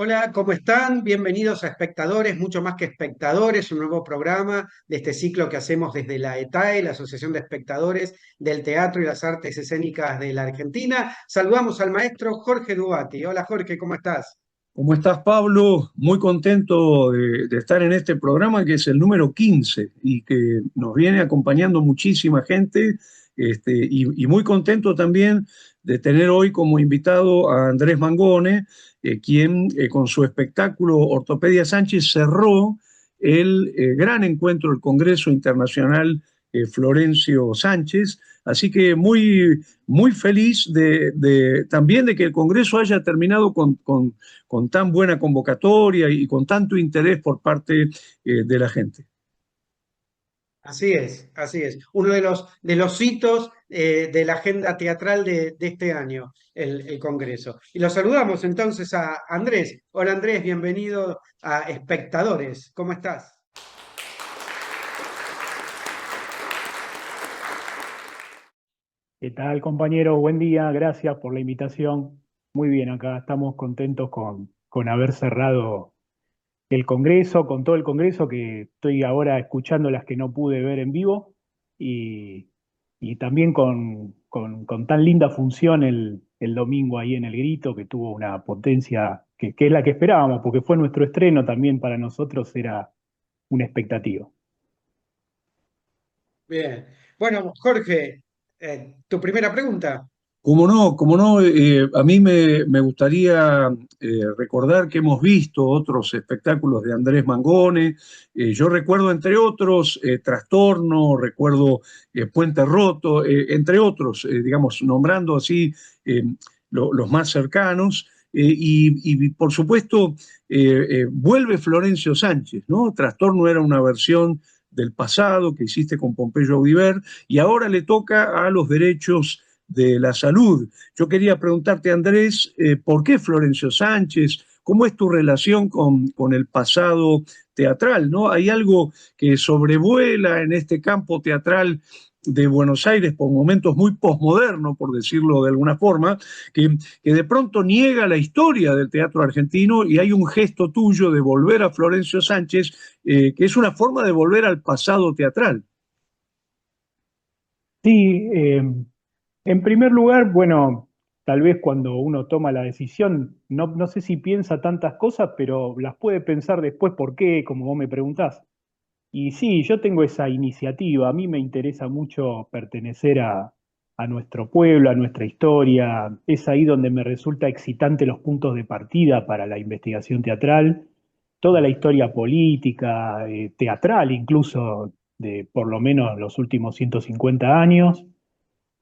Hola, ¿cómo están? Bienvenidos a Espectadores, mucho más que espectadores, un nuevo programa de este ciclo que hacemos desde la ETAE, la Asociación de Espectadores del Teatro y las Artes Escénicas de la Argentina. Saludamos al maestro Jorge Dubati. Hola Jorge, ¿cómo estás? ¿Cómo estás, Pablo? Muy contento de estar en este programa que es el número 15 y que nos viene acompañando muchísima gente, y muy contento también de tener hoy como invitado a Andrés Mangone, quien con su espectáculo Ortopedia Sánchez cerró el gran encuentro del Congreso Internacional Florencio Sánchez. Así que muy feliz también de que el Congreso haya terminado con tan buena convocatoria y con tanto interés por parte de la gente. Así es, así es. Uno de los hitos de la agenda teatral de este año, el Congreso. Y lo saludamos entonces a Andrés. Hola Andrés, bienvenido a Espectadores. ¿Cómo estás? ¿Qué tal, compañero? Buen día, gracias por la invitación. Muy bien, acá estamos contentos con haber cerrado el Congreso, con todo el Congreso, que estoy ahora escuchando las que no pude ver en vivo, y, y también con tan linda función el domingo ahí en El Grito, que tuvo una potencia que es la que esperábamos, porque fue nuestro estreno también para nosotros, era una expectativa. Bien. Bueno, Jorge, tu primera pregunta. Como no, a mí me gustaría recordar que hemos visto otros espectáculos de Andrés Mangone. Yo recuerdo, entre otros, Trastorno, recuerdo Puente Roto, entre otros, digamos, nombrando así eh, los más cercanos. Y, por supuesto, vuelve Florencio Sánchez, ¿no? Trastorno era una versión del pasado que hiciste con Pompeyo Audivert y ahora le toca a los derechos de la salud. Yo quería preguntarte, Andrés, ¿por qué Florencio Sánchez? ¿Cómo es tu relación con el pasado teatral? ¿No? ¿Hay algo que sobrevuela en este campo teatral de Buenos Aires por momentos muy posmoderno, por decirlo de alguna forma, que de pronto niega la historia del teatro argentino y hay un gesto tuyo de volver a Florencio Sánchez, que es una forma de volver al pasado teatral? Sí, en primer lugar, bueno, tal vez cuando uno toma la decisión, no sé si piensa tantas cosas, pero las puede pensar después por qué, como vos me preguntás. Y sí, yo tengo esa iniciativa. A mí me interesa mucho pertenecer a nuestro pueblo, a nuestra historia. Es ahí donde me resulta excitante los puntos de partida para la investigación teatral, toda la historia política, teatral incluso, de por lo menos los últimos 150 años.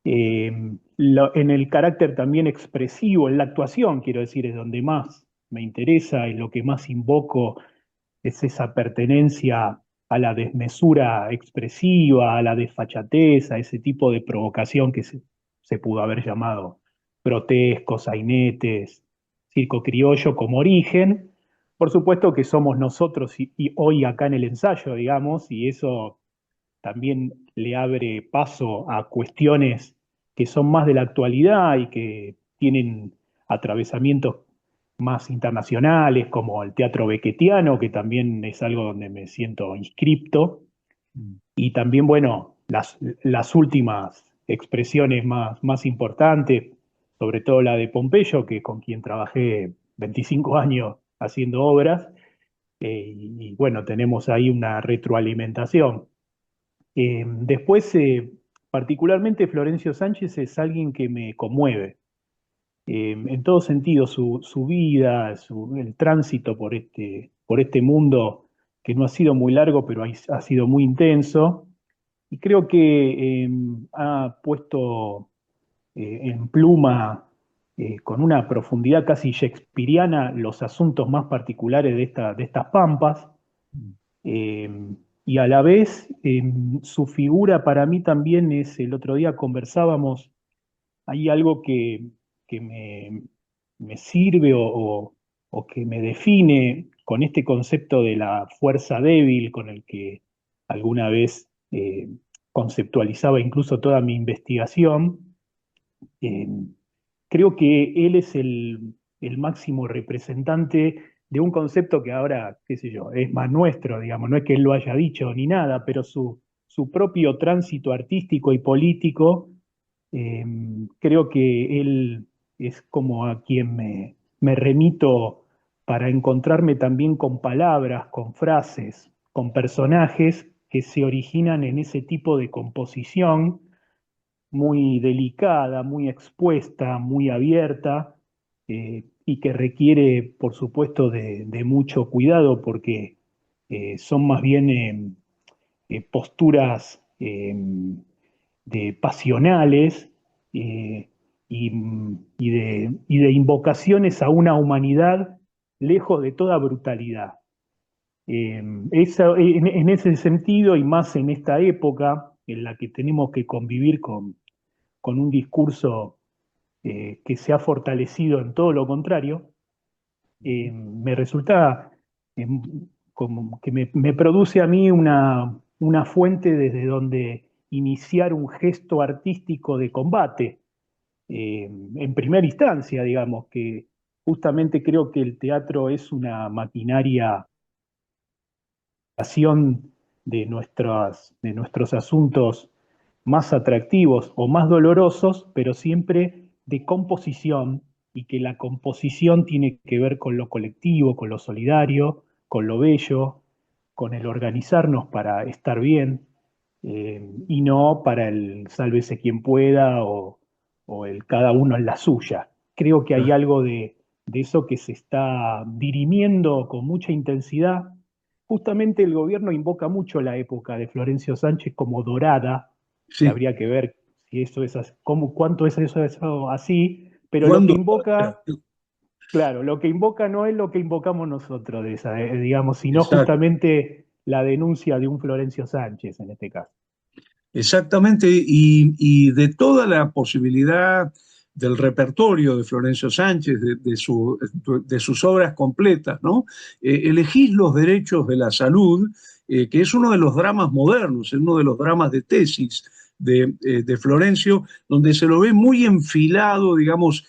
En el carácter también expresivo, en la actuación, quiero decir, es donde más me interesa y lo que más invoco es esa pertenencia a la desmesura expresiva, a la desfachatez, a ese tipo de provocación que se pudo haber llamado grotescos, sainetes, circo criollo como origen. Por supuesto que somos nosotros y hoy acá en el ensayo, digamos, y eso también le abre paso a cuestiones que son más de la actualidad y que tienen atravesamientos más internacionales, como el teatro beckettiano, que también es algo donde me siento inscripto, y también, bueno, las últimas expresiones más importantes, sobre todo la de Pompeyo, que con quien trabajé 25 años haciendo obras, y bueno, tenemos ahí una retroalimentación. Después, particularmente Florencio Sánchez es alguien que me conmueve, en todo sentido, su vida, el tránsito por este mundo que no ha sido muy largo, pero ha sido muy intenso. Y creo que ha puesto en pluma, con una profundidad casi shakespeariana, los asuntos más particulares de estas pampas. Eh, y a la vez, su figura para mí también es, el otro día conversábamos, hay algo que me sirve o que me define con este concepto de la fuerza débil con el que alguna vez conceptualizaba incluso toda mi investigación. Eh, Creo que él es el máximo representante de un concepto que ahora, qué sé yo, es más nuestro, digamos, no es que él lo haya dicho ni nada, pero su propio tránsito artístico y político, eh, creo que él es como a quien me remito para encontrarme también con palabras, con frases, con personajes que se originan en ese tipo de composición muy delicada, muy expuesta, muy abierta, y que requiere, por supuesto, de mucho cuidado porque son más bien posturas de pasionales, eh, y de invocaciones a una humanidad lejos de toda brutalidad. En ese sentido, y más en esta época en la que tenemos que convivir con un discurso que se ha fortalecido en todo lo contrario, me resulta eh, como que me produce a mí una fuente desde donde iniciar un gesto artístico de combate, en primera instancia, digamos, que justamente creo que el teatro es una maquinaria de nuestros asuntos más atractivos o más dolorosos, pero siempre de composición, y que la composición tiene que ver con lo colectivo, con lo solidario, con lo bello, con el organizarnos para estar bien, y no para el sálvese quien pueda o el cada uno en la suya. Creo que hay algo de eso que se está dirimiendo con mucha intensidad. Justamente el gobierno invoca mucho la época de Florencio Sánchez como dorada, que Sí. habría que ver si eso es cuánto es eso así, pero lo que ¿Cuándo? invoca, claro, lo que invoca no es lo que invocamos nosotros de esa, digamos, sino Exacto. justamente la denuncia de un Florencio Sánchez en este caso. Exactamente, y de toda la posibilidad del repertorio de Florencio Sánchez, de sus obras completas, ¿no? Elegís los derechos de la salud, que es uno de los dramas modernos, es uno de los dramas de tesis de Florencio, donde se lo ve muy enfilado, digamos,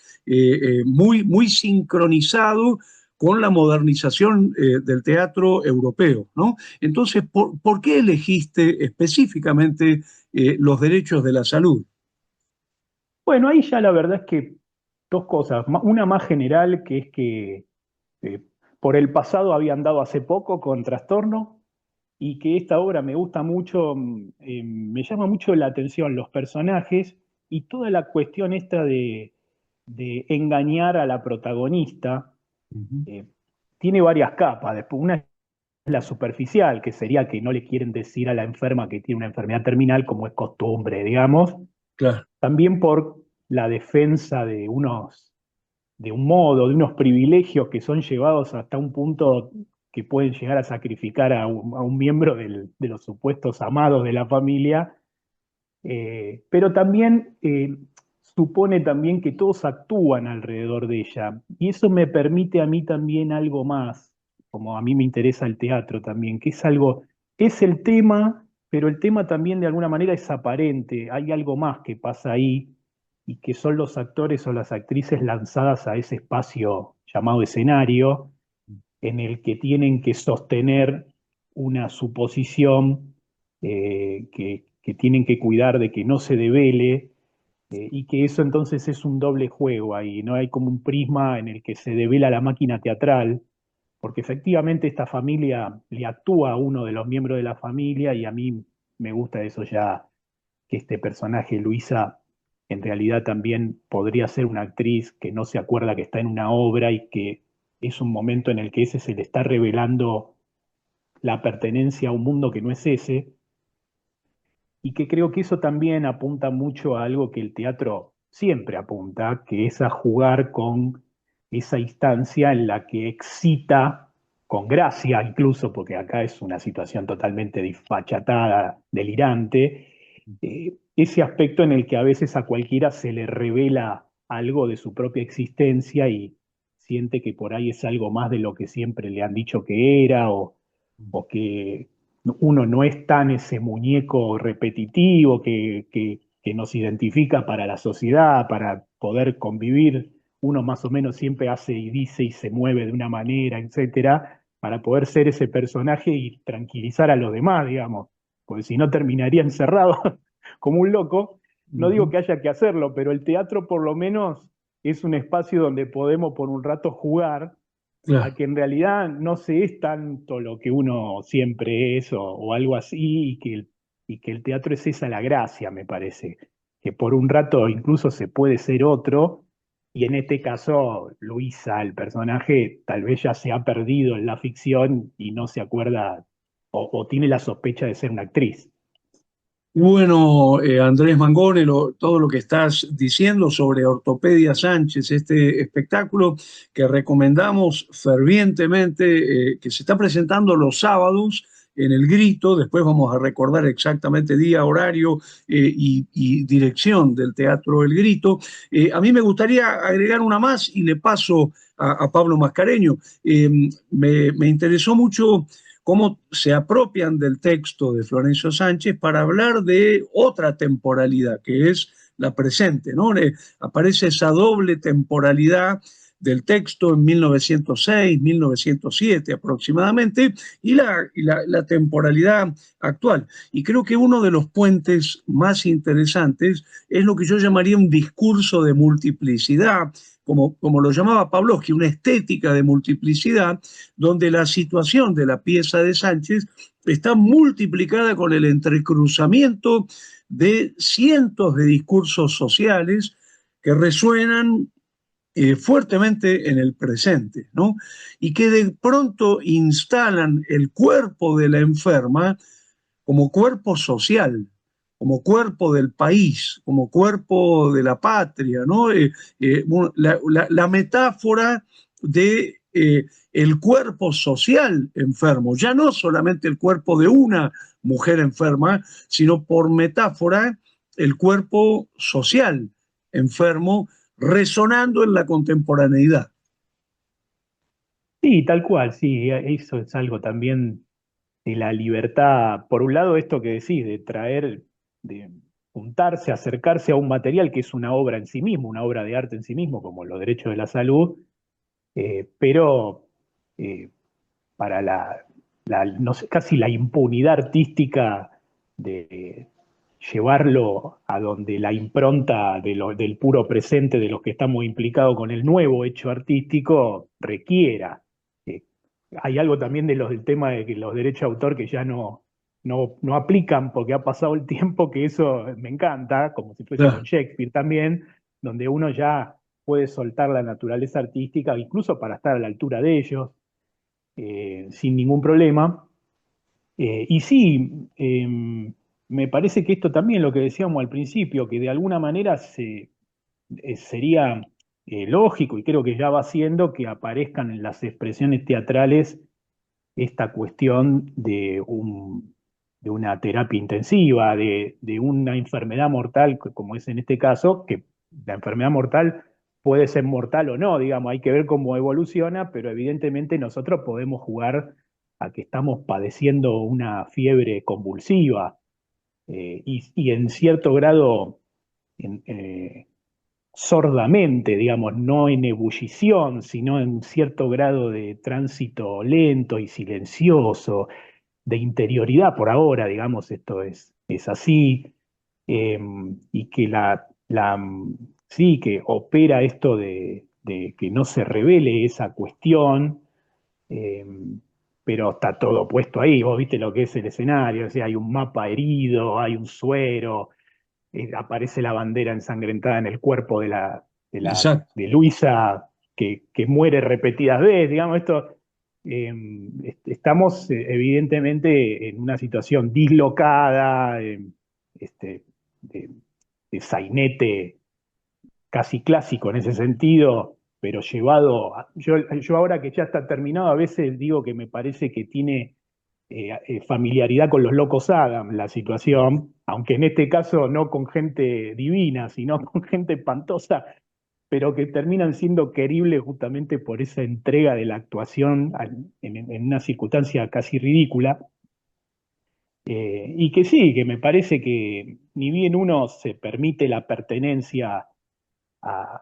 muy sincronizado con la modernización del teatro europeo, ¿no? Entonces, ¿por qué elegiste específicamente los derechos de la salud? Bueno, ahí ya la verdad es que dos cosas. Una más general, que es que eh, por el pasado había andado hace poco con trastorno, y que esta obra me gusta mucho, me llama mucho la atención los personajes y toda la cuestión esta de engañar a la protagonista. Ujú. eh, Tiene varias capas. Después, una es la superficial, que sería que no le quieren decir a la enferma que tiene una enfermedad terminal, como es costumbre, digamos. Claro, También por la defensa de un modo, de unos privilegios que son llevados hasta un punto que pueden llegar a sacrificar a un miembro de los supuestos amados de la familia, pero también supone también que todos actúan alrededor de ella. Y eso me permite a mí también algo más, como a mí me interesa el teatro también, que es algo, es el tema, pero el tema también de alguna manera es aparente, hay algo más que pasa ahí, y que son los actores o las actrices lanzadas a ese espacio llamado escenario, en el que tienen que sostener una suposición, que tienen que cuidar de que no se devele, y que eso entonces es un doble juego ahí, ¿no? Hay como un prisma en el que se devela la máquina teatral, porque efectivamente esta familia le actúa a uno de los miembros de la familia, y a mí me gusta eso ya, que este personaje, Luisa, en realidad también podría ser una actriz que no se acuerda que está en una obra, y que es un momento en el que ese se le está revelando la pertenencia a un mundo que no es ese, y que creo que eso también apunta mucho a algo que el teatro siempre apunta, que es a jugar con esa instancia en la que excita con gracia, incluso porque acá es una situación totalmente disfachatada, delirante, ese aspecto en el que a veces a cualquiera se le revela algo de su propia existencia y siente que por ahí es algo más de lo que siempre le han dicho que era, o que uno no es tan ese muñeco repetitivo que nos identifica para la sociedad, para poder convivir uno más o menos siempre hace y dice y se mueve de una manera, etcétera, para poder ser ese personaje y tranquilizar a los demás, digamos, porque si no terminaría encerrado como un loco. No digo que haya que hacerlo, pero el teatro por lo menos es un espacio donde podemos por un rato jugar a Claro. que en realidad no se es tanto lo que uno siempre es o algo así, y que el teatro es esa la gracia, me parece, que por un rato incluso se puede ser otro, y en este caso Luisa, el personaje, tal vez ya se ha perdido en la ficción y no se acuerda o tiene la sospecha de ser una actriz. Bueno, Andrés Mangone, todo lo que estás diciendo sobre Ortopedia Sánchez, este espectáculo que recomendamos fervientemente, que se está presentando los sábados en El Grito. Después vamos a recordar exactamente día, horario y dirección del Teatro El Grito. A mí me gustaría agregar una más y le paso a Pablo Mascareño. Me interesó mucho cómo se apropian del texto de Florencio Sánchez para hablar de otra temporalidad, que es la presente, ¿no? Aparece esa doble temporalidad del texto en 1906, 1907 aproximadamente, y la temporalidad actual. Y creo que uno de los puentes más interesantes es lo que yo llamaría un discurso de multiplicidad, como lo llamaba Pavlovsky, una estética de multiplicidad, donde la situación de la pieza de Sánchez está multiplicada con el entrecruzamiento de cientos de discursos sociales que resuenan fuertemente en el presente, ¿no? Y que de pronto instalan el cuerpo de la enferma como cuerpo social, como cuerpo del país, como cuerpo de la patria, ¿no? La metáfora de el cuerpo social enfermo, ya no solamente el cuerpo de una mujer enferma, sino por metáfora el cuerpo social enfermo resonando en la contemporaneidad. Sí, tal cual, sí, eso es algo también de la libertad. Por un lado, esto que decís, de traer, de juntarse, acercarse a un material que es una obra en sí mismo, una obra de arte en sí mismo, como los derechos de la salud, pero eh, para no sé, casi la impunidad artística de llevarlo a donde la impronta del puro presente de los que estamos implicados con el nuevo hecho artístico requiera. Eh, Hay algo también del tema de que los derechos de autor que ya no aplican porque ha pasado el tiempo, que eso me encanta, como si fuese con Ah, Shakespeare también, donde uno ya puede soltar la naturaleza artística, incluso para estar a la altura de ellos, sin ningún problema. Y sí, me parece que esto también, lo que decíamos al principio, que de alguna manera sería lógico, y creo que ya va siendo, que aparezcan en las expresiones teatrales esta cuestión de una terapia intensiva, de una enfermedad mortal, como es en este caso, que la enfermedad mortal puede ser mortal o no, digamos, hay que ver cómo evoluciona, pero evidentemente nosotros podemos jugar a que estamos padeciendo una fiebre convulsiva, y en cierto grado en- eh, sordamente, digamos, no en ebullición, sino en cierto grado de tránsito lento y silencioso, de interioridad por ahora, digamos, esto es así, eh, y que sí, que opera esto de que no se revele esa cuestión, eh, pero está todo puesto ahí. Vos viste lo que es el escenario, o sea, hay un mapa herido, hay un suero, aparece la bandera ensangrentada en el cuerpo exacto. de Luisa, que muere repetidas veces, digamos, esto. Estamos evidentemente en una situación dislocada, este, de, de sainete casi clásico en ese sentido, pero yo ahora que ya está terminado, a veces digo que me parece que tiene familiaridad con los locos Adam la situación, aunque en este caso no con gente divina, sino con gente espantosa, pero que terminan siendo queribles justamente por esa entrega de la actuación en una circunstancia casi ridícula. Y que sí, que me parece que ni bien uno se permite la pertenencia a,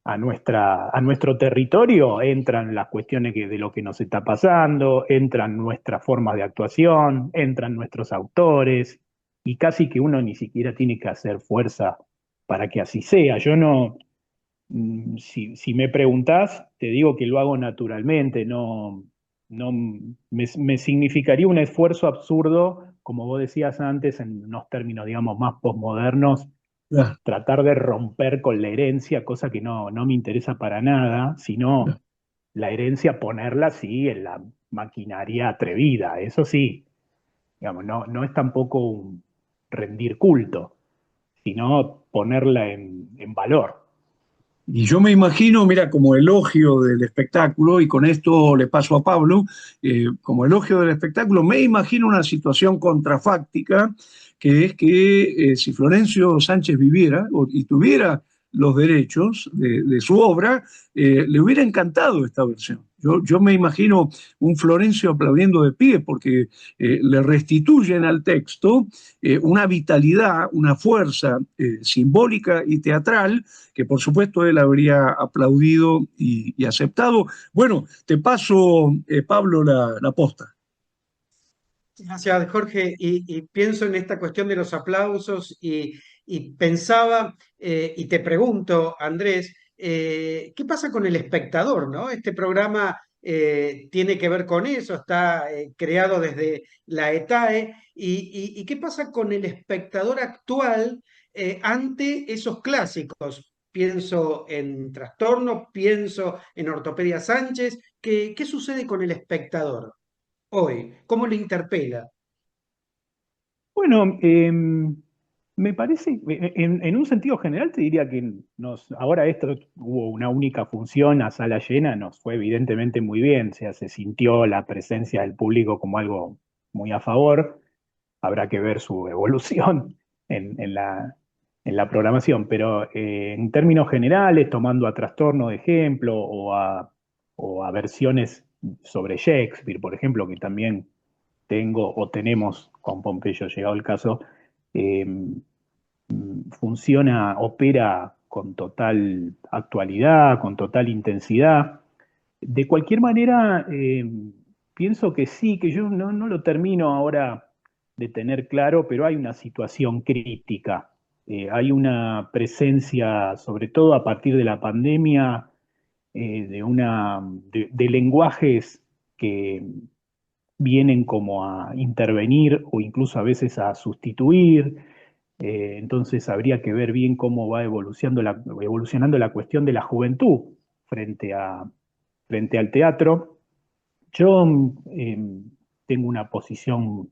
a nuestro territorio, entran las cuestiones de lo que nos está pasando, entran nuestras formas de actuación, entran nuestros autores, y casi que uno ni siquiera tiene que hacer fuerza para que así sea. Yo no, si me preguntás, te digo que lo hago naturalmente, no me significaría un esfuerzo absurdo, como vos decías antes, en unos términos, digamos, más posmodernos, Claro, tratar de romper con la herencia, cosa que no me interesa para nada, sino claro. la herencia ponerla sí en la maquinaria atrevida, eso sí, digamos, no es tampoco un rendir culto, sino ponerla en valor. Y yo me imagino, mira, como elogio del espectáculo, y con esto le paso a Pablo, como elogio del espectáculo, me imagino una situación contrafáctica, que es que si Florencio Sánchez viviera y tuviera los derechos de su obra, le hubiera encantado esta versión. Yo me imagino un Florencio aplaudiendo de pie porque le restituyen al texto una vitalidad, una fuerza simbólica y teatral que por supuesto él habría aplaudido y aceptado. Bueno, te paso, Pablo, la posta. Gracias, Jorge. Y pienso en esta cuestión de los aplausos y pensaba, y te pregunto, Andrés, ¿qué pasa con el espectador, no? Este programa tiene que ver con eso, está creado desde la ETAE. ¿Y qué pasa con el espectador actual ante esos clásicos? Pienso en Trastorno, pienso en Ortopedia Sánchez. ¿Qué sucede con el espectador hoy? ¿Cómo le interpela? Bueno, me parece, en un sentido general te diría que ahora esto hubo una única función a sala llena, nos fue evidentemente muy bien, o sea, se sintió la presencia del público como algo muy a favor, habrá que ver su evolución en la programación, pero en términos generales, tomando a Trastorno de ejemplo o a versiones sobre Shakespeare, por ejemplo, que también tengo o tenemos con Pompeyo, llegado el caso, eh, funciona, opera con total actualidad, con total intensidad. De cualquier manera, pienso que sí, que yo no lo termino ahora de tener claro, pero hay una situación crítica. Hay una presencia, sobre todo a partir de la pandemia, de lenguajes que vienen como a intervenir o incluso a veces a sustituir. Entonces habría que ver bien cómo va evolucionando la cuestión de la juventud frente frente al teatro. Yo tengo una posición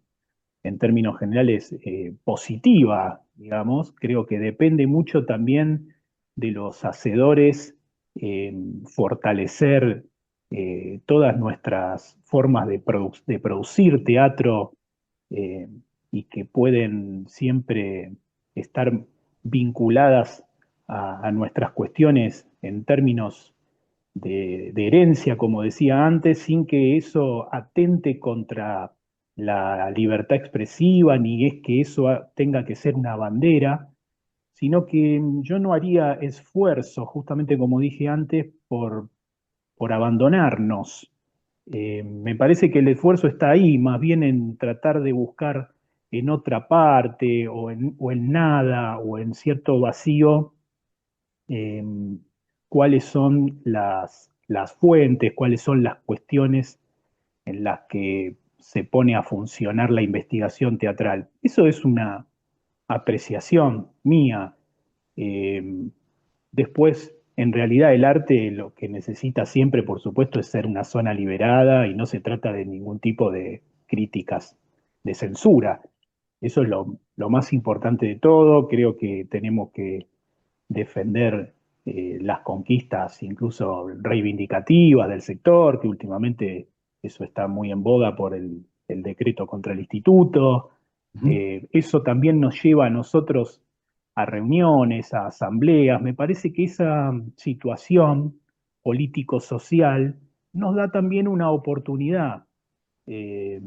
en términos generales positiva, digamos. Creo que depende mucho también de los hacedores fortalecer todas nuestras formas de producir teatro eh, y que pueden siempre estar vinculadas a nuestras cuestiones en términos de herencia, como decía antes, sin que eso atente contra la libertad expresiva, ni es que eso tenga que ser una bandera, sino que yo no haría esfuerzo, justamente como dije antes, por abandonarnos. Me parece que el esfuerzo está ahí, más bien en tratar de buscar en otra parte o en nada o en cierto vacío eh, cuáles son las fuentes, cuáles son las cuestiones en las que se pone a funcionar la investigación teatral. Eso es una apreciación mía. Eh, Después, en realidad, el arte lo que necesita siempre, por supuesto, es ser una zona liberada y no se trata de ningún tipo de críticas de censura. Eso es lo más importante de todo. Creo que tenemos que defender las conquistas, incluso reivindicativas del sector, que últimamente eso está muy en boga por el decreto contra el instituto. Ujú. Eso también nos lleva a nosotros a reuniones, a asambleas. Me parece que esa situación político-social nos da también una oportunidad, eh,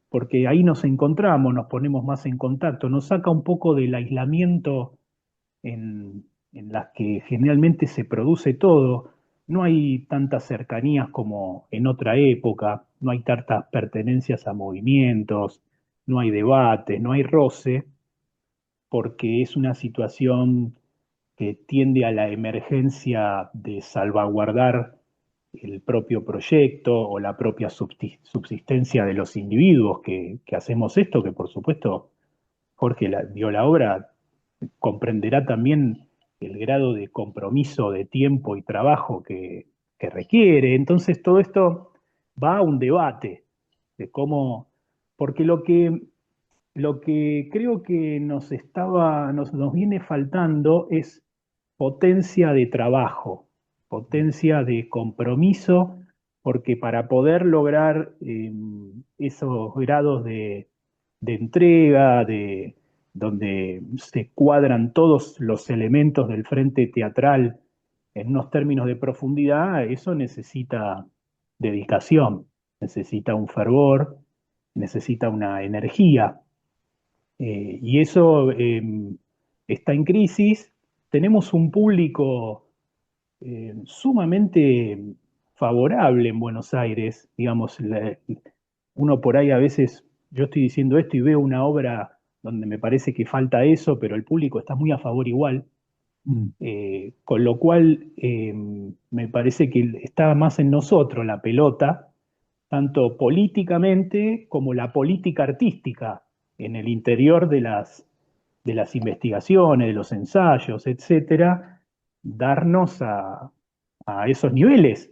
porque ahí nos encontramos, nos ponemos más en contacto, nos saca un poco del aislamiento en las que generalmente se produce todo, no hay tantas cercanías como en otra época, no hay tantas pertenencias a movimientos, no hay debate, no hay roce, porque es una situación que tiende a la emergencia de salvaguardar el propio proyecto o la propia subsistencia de los individuos que hacemos esto, que por supuesto Jorge vio la obra, comprenderá también el grado de compromiso de tiempo y trabajo que requiere. Entonces todo esto va a un debate de cómo, porque lo que creo que nos viene faltando es potencia de trabajo, potencia de compromiso, porque para poder lograr esos grados de entrega, donde se cuadran todos los elementos del frente teatral en unos términos de profundidad, eso necesita dedicación, necesita un fervor, necesita una energía. Y eso está en crisis. Tenemos un público sumamente favorable en Buenos Aires. Digamos, uno por ahí a veces, yo estoy diciendo esto y veo una obra donde me parece que falta eso, pero el público está muy a favor igual. Mm. Con lo cual me parece que está más en nosotros la pelota, tanto políticamente como la política artística en el interior de las investigaciones, de los ensayos, etcétera, darnos a esos niveles,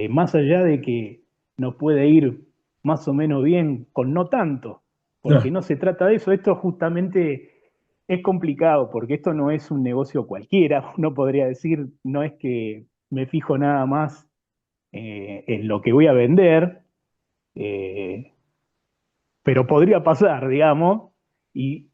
más allá de que nos puede ir más o menos bien con no tanto, porque Ya. no se trata de eso, esto justamente es complicado, porque esto no es un negocio cualquiera, uno podría decir, no es que me fijo nada más en lo que voy a vender, eh, pero podría pasar, digamos,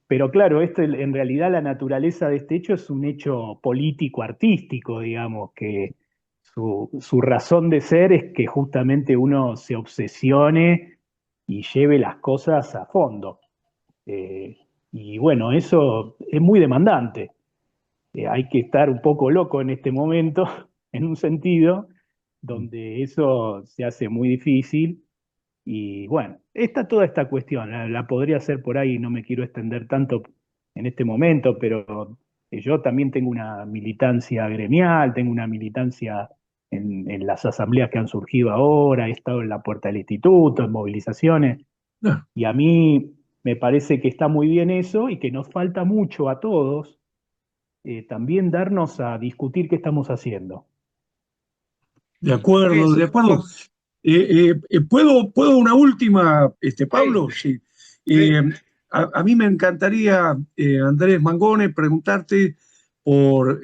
pero claro, esto en realidad la naturaleza de este hecho es un hecho político-artístico, digamos, que su razón de ser es que justamente uno se obsesione y lleve las cosas a fondo. Eh, y bueno, eso es muy demandante. Hay que estar un poco loco en este momento, en un sentido, donde eso se hace muy difícil y bueno, está toda esta cuestión, la podría hacer por ahí, no me quiero extender tanto en este momento, pero yo también tengo una militancia gremial, tengo una militancia en las asambleas que han surgido ahora, he estado en la puerta del instituto, en movilizaciones, Ya. y a mí me parece que está muy bien eso y que nos falta mucho a todos también darnos a discutir qué estamos haciendo. De acuerdo, Sí, de acuerdo. ¿Puedo una última, sí, Pablo? Sí. sí. Eh, a mí me encantaría, Andrés Mangone, preguntarte por,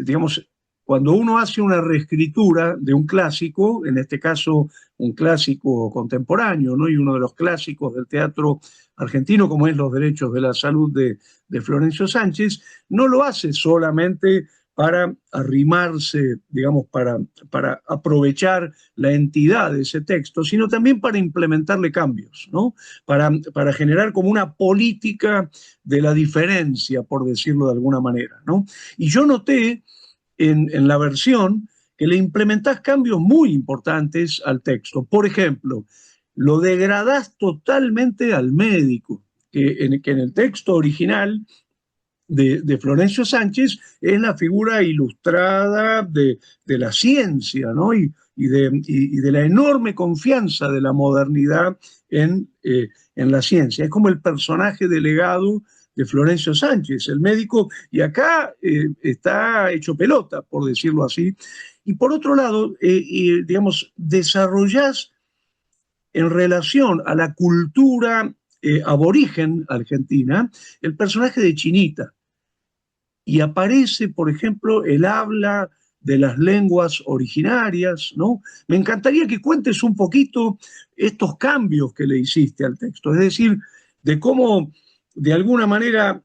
digamos, cuando uno hace una reescritura de un clásico, en este caso un clásico contemporáneo, ¿no? Y uno de los clásicos del teatro argentino, como es Los Derechos de la Salud de Florencio Sánchez, no lo hace solamente para arrimarse, digamos, para aprovechar la entidad de ese texto, sino también para implementarle cambios, ¿no? Para generar como una política de la diferencia, por decirlo de alguna manera, ¿no? Y yo noté en la versión que le implementás cambios muy importantes al texto. Por ejemplo, lo degradás totalmente al médico, que en el texto original de Florencio Sánchez es la figura ilustrada de la ciencia, ¿no? Y de la enorme confianza de la modernidad en la ciencia. Es como el personaje delegado de Florencio Sánchez, el médico, y acá está hecho pelota, por decirlo así. Y por otro lado, digamos, desarrollás en relación a la cultura aborigen argentina el personaje de Chinita y aparece, por ejemplo, el habla de las lenguas originarias, ¿no? Me encantaría que cuentes un poquito estos cambios que le hiciste al texto, es decir, de cómo, de alguna manera,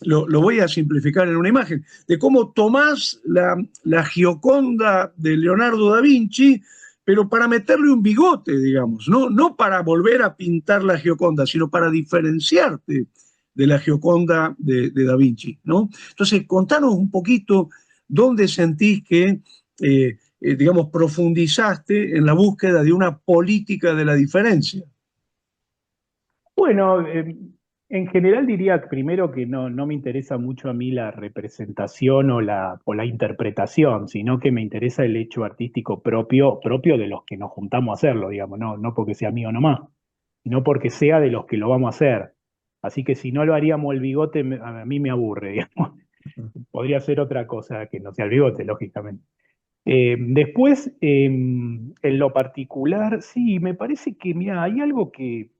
lo voy a simplificar en una imagen, de cómo tomás la Gioconda de Leonardo da Vinci, pero para meterle un bigote, digamos, no para volver a pintar la Gioconda, sino para diferenciarte de la Gioconda de Da Vinci, ¿no? Entonces, contanos un poquito dónde sentís que, digamos, profundizaste en la búsqueda de una política de la diferencia. Bueno, en general diría primero que no me interesa mucho a mí la representación o la interpretación, sino que me interesa el hecho artístico propio de los que nos juntamos a hacerlo, digamos, no porque sea mío nomás, sino porque sea de los que lo vamos a hacer. Así que si no lo haríamos el bigote, a mí me aburre, digamos. Podría ser otra cosa que no sea el bigote, lógicamente. Después, en lo particular, sí, me parece que, mira, hay algo que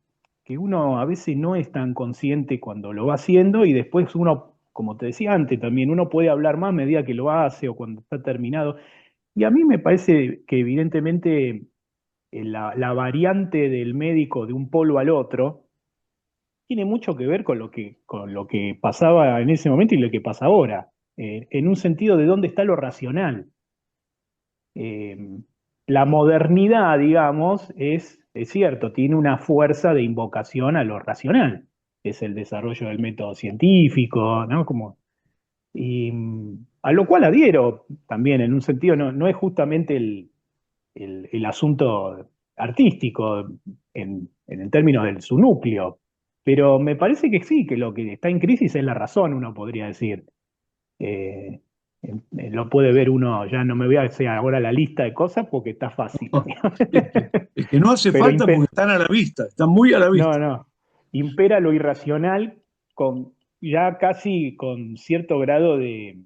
uno a veces no es tan consciente cuando lo va haciendo y después uno, como te decía antes también, uno puede hablar más a medida que lo hace o cuando está terminado. Y a mí me parece que evidentemente la variante del médico de un polo al otro tiene mucho que ver con lo que pasaba en ese momento y lo que pasa ahora, en un sentido de dónde está lo racional. Eh, la modernidad, digamos, es cierto, tiene una fuerza de invocación a lo racional. Es el desarrollo del método científico, ¿no? Y a lo cual adhiero también, en un sentido, no es justamente el asunto artístico en términos de su núcleo, pero me parece que sí, que lo que está en crisis es la razón, uno podría decir. Eh, lo puede ver uno, ya no me voy a hacer ahora la lista de cosas porque está fácil. Es que no hace Pero falta porque están a la vista, están muy a la vista. no, impera lo irracional ya casi con cierto grado de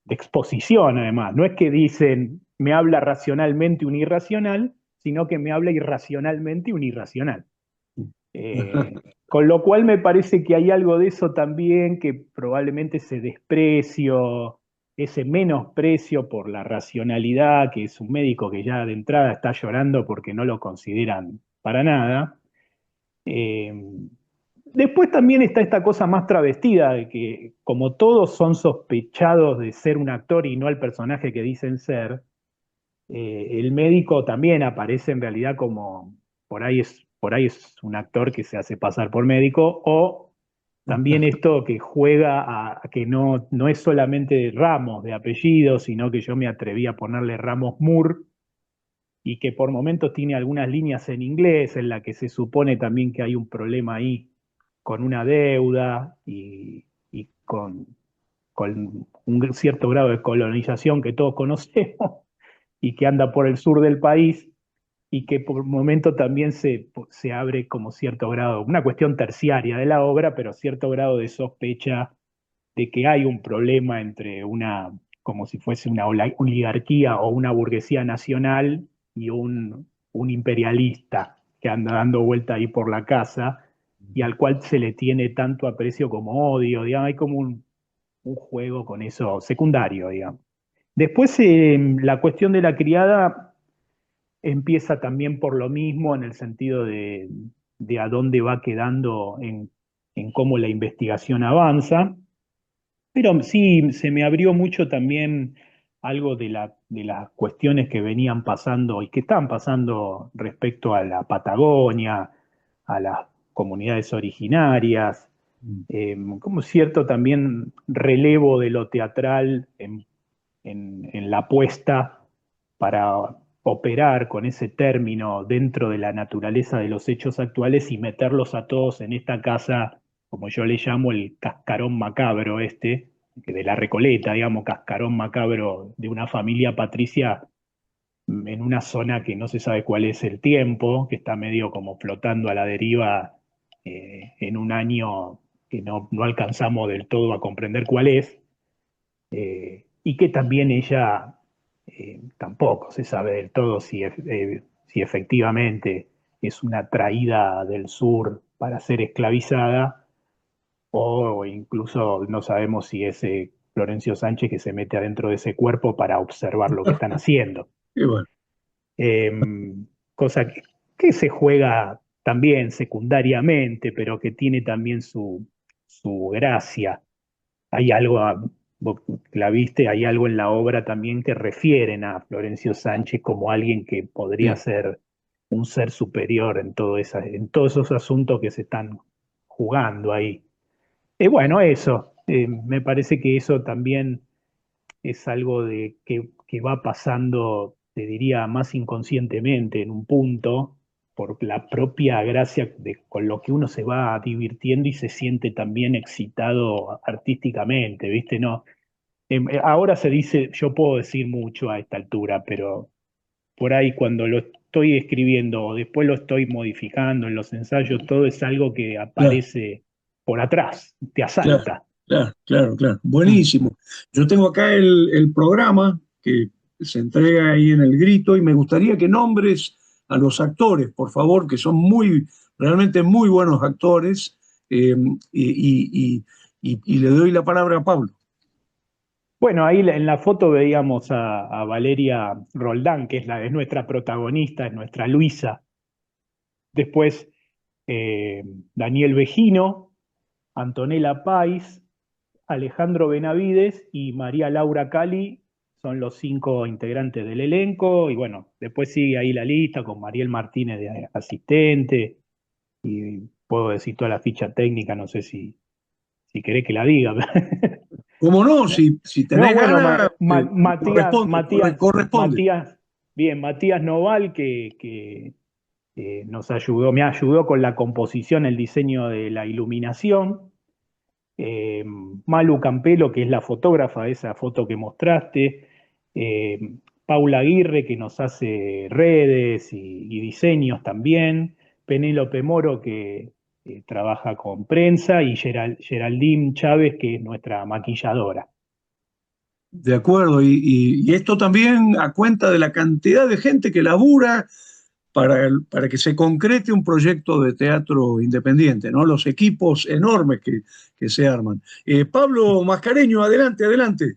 exposición, además. No es que dicen, me habla racionalmente un irracional, sino que me habla irracionalmente un irracional. Con lo cual me parece que hay algo de eso también, que probablemente ese desprecio, ese menosprecio por la racionalidad, que es un médico que ya de entrada está llorando porque no lo consideran para nada. Eh, Después también está esta cosa más travestida de que como todos son sospechados de ser un actor y no el personaje que dicen ser, el médico también aparece en realidad como por ahí es un actor que se hace pasar por médico, o también esto que juega a que no es solamente Ramos de apellido, sino que yo me atreví a ponerle Ramos Moore, y que por momentos tiene algunas líneas en inglés en la que se supone también que hay un problema ahí con una deuda y con un cierto grado de colonización que todos conocemos y que anda por el sur del país y que por un momento también se abre como cierto grado, una cuestión terciaria de la obra, pero cierto grado de sospecha de que hay un problema entre como si fuese una oligarquía o una burguesía nacional y un imperialista que anda dando vuelta ahí por la casa y al cual se le tiene tanto aprecio como odio, digamos, hay como un juego con eso secundario, digamos. Después, la cuestión de la criada empieza también por lo mismo en el sentido de a dónde va quedando en cómo la investigación avanza, pero sí se me abrió mucho también algo de las cuestiones que venían pasando y que están pasando respecto a la Patagonia, a las comunidades originarias, como cierto también relevo de lo teatral en la apuesta para operar con ese término dentro de la naturaleza de los hechos actuales y meterlos a todos en esta casa, como yo le llamo el cascarón macabro este, que de la Recoleta, digamos, cascarón macabro de una familia patricia en una zona que no se sabe cuál es el tiempo, que está medio como flotando a la deriva, en un año que no alcanzamos del todo a comprender cuál es, y que también ella, tampoco se sabe del todo si efectivamente es una traída del sur para ser esclavizada, o incluso no sabemos si es Florencio Sánchez que se mete adentro de ese cuerpo para observar lo que están haciendo. Y bueno, Eh, Cosa que se juega también secundariamente, pero que tiene también su gracia. Hay algo, vos la viste, hay algo en la obra también que refieren a Florencio Sánchez como alguien que podría sí. ser un ser superior en todos esos asuntos que se están jugando ahí. Bueno, eso, me parece que eso también es algo que va pasando, te diría, más inconscientemente en un punto, por la propia gracia con lo que uno se va divirtiendo y se siente también excitado artísticamente, ¿viste? No, ahora se dice, yo puedo decir mucho a esta altura, pero por ahí cuando lo estoy escribiendo o después lo estoy modificando en los ensayos, todo es algo que Claro, aparece por atrás, te claro, asalta. claro. Mm. Buenísimo. Yo tengo acá el programa que se entrega ahí en el grito y me gustaría que nombres a los actores, por favor, que son realmente muy buenos actores, y le doy la palabra a Pablo. Bueno, ahí en la foto veíamos a Valeria Roldán, que es nuestra protagonista, es nuestra Luisa. Después eh, Daniel Vejino, Antonella Pais, Alejandro Benavides y María Laura Cali son los 5 integrantes del elenco. Y bueno, después sigue ahí la lista con Mariel Martínez de asistente. Y puedo decir toda la ficha técnica, no sé si querés que la diga. ¿Cómo no? Si No, tenés bueno, ganas, corresponde. Matías, bien, Matías Noval, que me ayudó con la composición, el diseño de la iluminación. eh, Malu Campelo, que es la fotógrafa de esa foto que mostraste. eh, Paula Aguirre, que nos hace redes y diseños también. Penélope Moro, que trabaja con prensa, y Geraldine Chávez, que es nuestra maquilladora. De acuerdo, y esto también a cuenta de la cantidad de gente que labura para que se concrete un proyecto de teatro independiente, ¿no? Los equipos enormes que se arman. Pablo Mascareño, adelante, adelante.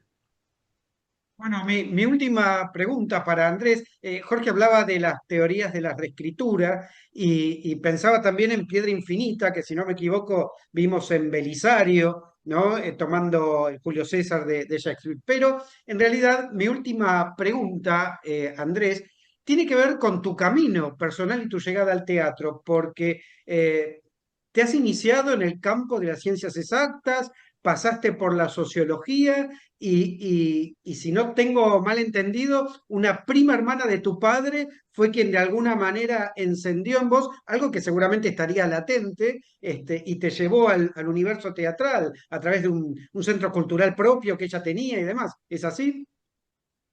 Bueno, mi última pregunta para Andrés. Jorge hablaba de las teorías de la reescritura y pensaba también en Piedra Infinita, que si no me equivoco vimos en Belisario, ¿no? Tomando el Julio César de Shakespeare. Pero en realidad mi última pregunta, Andrés, tiene que ver con tu camino personal y tu llegada al teatro, porque te has iniciado en el campo de las ciencias exactas, pasaste por la sociología y si no tengo mal entendido, una prima hermana de tu padre fue quien de alguna manera encendió en vos algo que seguramente estaría latente, y te llevó al universo teatral a través de un centro cultural propio que ella tenía y demás. ¿Es así?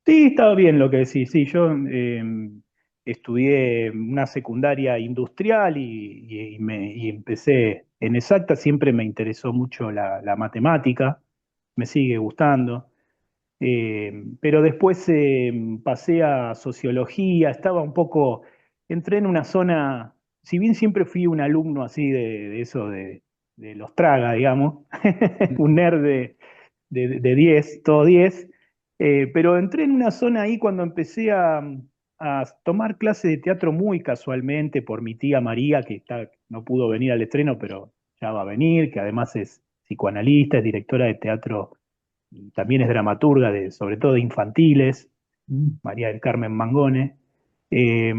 Sí, estaba bien lo que decís. Sí, yo estudié una secundaria industrial y empecé en exacta. Siempre me interesó mucho la matemática, me sigue gustando. Pero después pasé a sociología, estaba un poco, entré en una zona, si bien siempre fui un alumno así de eso de los traga, digamos, un nerd de 10, todo 10. Pero entré en una zona ahí cuando empecé a tomar clases de teatro muy casualmente por mi tía María, no pudo venir al estreno, pero ya va a venir, que además es psicoanalista, es directora de teatro y también es dramaturga, sobre todo de infantiles, María del Carmen Mangone. Eh,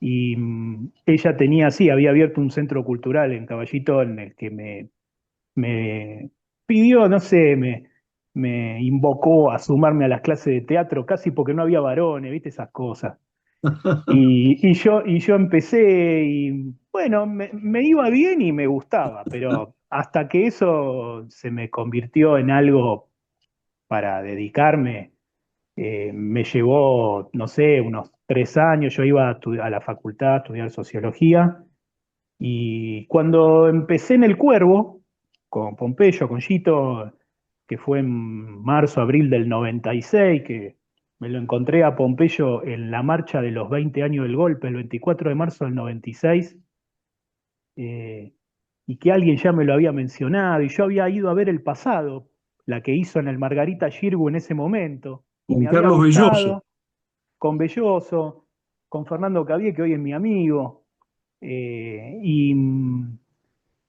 Ella tenía, sí, había abierto un centro cultural en Caballito en el que me pidió, no sé, me invocó a sumarme a las clases de teatro, casi porque no había varones, ¿viste? Esas cosas. Y yo empecé y bueno, me iba bien y me gustaba, pero hasta que eso se me convirtió en algo para dedicarme, me llevó, no sé, unos 3 años. Yo iba a la facultad a estudiar sociología y cuando empecé en El Cuervo, con Pompeyo, con Gito, que fue en marzo, abril del 96, que me lo encontré a Pompeyo en la marcha de los 20 años del golpe, el 24 de marzo del 96, eh, y que alguien ya me lo había mencionado, y yo había ido a ver El Pasado, la que hizo en el Margarita Xirgu en ese momento, y Con me había Carlos Belloso. gustado, con Belloso, con Fernando Cabié, que hoy es mi amigo, eh, y,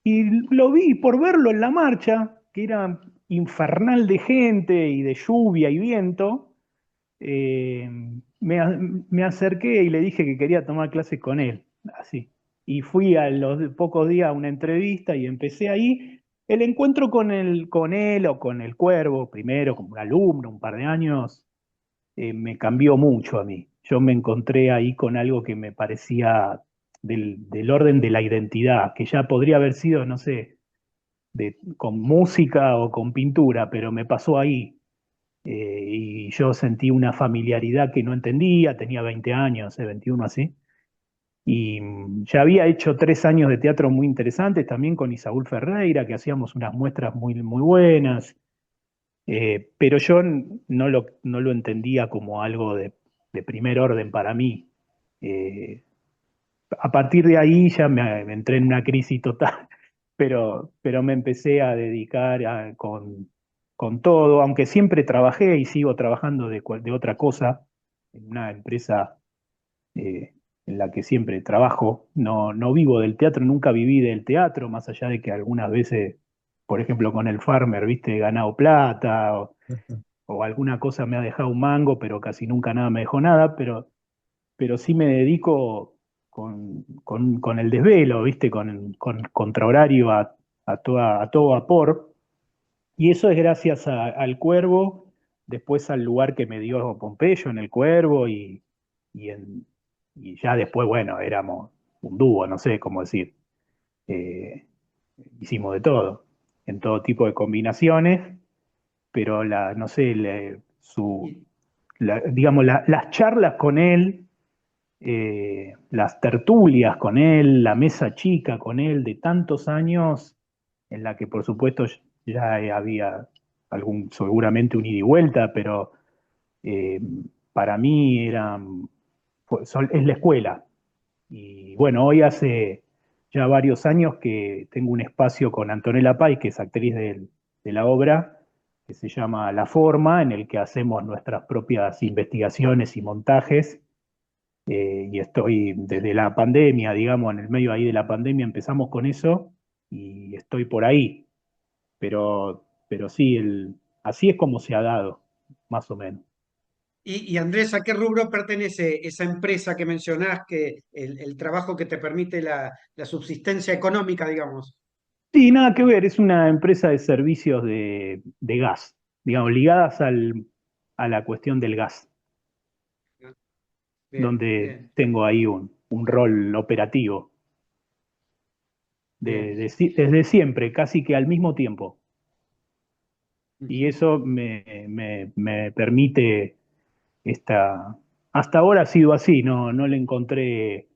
y lo vi por verlo en la marcha, que era infernal de gente y de lluvia y viento. eh, me, a- Me acerqué y le dije que quería tomar clases con él, así. y fui a los pocos días a una entrevista y empecé ahí. El encuentro con él o con el Cuervo, primero como un alumno, un par de años, me cambió mucho a mí. Yo me encontré ahí con algo que me parecía del orden de la identidad, que ya podría haber sido, no sé, con música o con pintura, pero me pasó ahí. Y yo sentí una familiaridad que no entendía, tenía 20 años, 21 así. Y ya había hecho 3 años de teatro muy interesantes, también con Isaúl Ferreira, que hacíamos unas muestras muy, muy buenas. Pero yo no lo entendía como algo de primer orden para mí. Eh, a partir de ahí ya me entré en una crisis total, pero me empecé a dedicar con todo, aunque siempre trabajé y sigo trabajando de otra cosa, en una empresa en la que siempre trabajo. No vivo del teatro, nunca viví del teatro, más allá de que algunas veces, por ejemplo, con el Farmer, viste, he ganado plata o alguna cosa me ha dejado un mango, pero casi nunca nada me dejó nada, pero sí me dedico con el desvelo, ¿viste? Con contrahorario a todo vapor. Y eso es gracias al Cuervo, después al lugar que me dio Pompeyo en el Cuervo y, en- y ya después, bueno, éramos un dúo, no sé cómo decir. Eh, hicimos de todo, en todo tipo de combinaciones, pero no sé, Y, digamos, las charlas con él, las tertulias con él, la mesa chica con él de tantos años, en la que por supuesto ya había seguramente un ida y vuelta, pero eh, para mí es la escuela. Y bueno, hoy hace ya varios años que tengo un espacio con Antonella Pais, que es actriz de la obra, que se llama La Forma, en el que hacemos nuestras propias investigaciones y montajes. Y estoy desde la pandemia, digamos, en el medio ahí de la pandemia empezamos con eso y estoy por ahí. Pero sí, así es como se ha dado, más o menos. y Andrés, ¿a qué rubro pertenece esa empresa que mencionás, que el trabajo que te permite la subsistencia económica, digamos? Sí, nada que ver, es una empresa de servicios de gas, digamos, ligadas a la cuestión del gas, Bien, donde bien, tengo ahí un rol operativo bien. desde siempre, casi que al mismo tiempo. Y Ujú. eso me permite esta... Hasta ahora ha sido así, no le encontré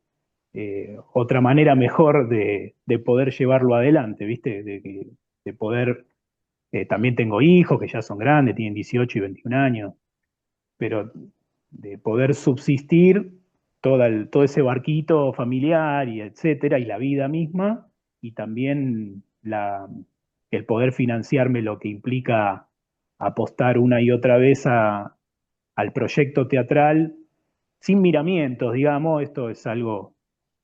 otra manera mejor de poder llevarlo adelante, ¿viste? De poder... también tengo hijos que ya son grandes, tienen 18 y 21 años, pero de poder subsistir todo ese barquito familiar y etcétera, y la vida misma, y también el poder financiarme lo que implica apostar una y otra vez al proyecto teatral sin miramientos, digamos. Esto es algo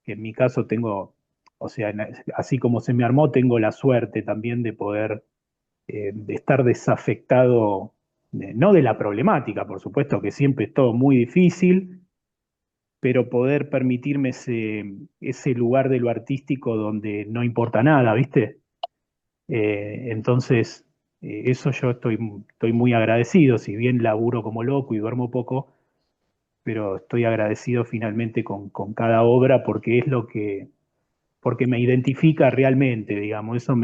que en mi caso tengo, o sea, así como se me armó, tengo la suerte también de poder de estar desafectado, no de la problemática, por supuesto que siempre es todo muy difícil, pero poder permitirme ese lugar de lo artístico donde no importa nada, ¿viste? Entonces, eso yo estoy muy agradecido, si bien laburo como loco y duermo poco, pero estoy agradecido finalmente con cada obra porque es porque me identifica realmente, digamos, eso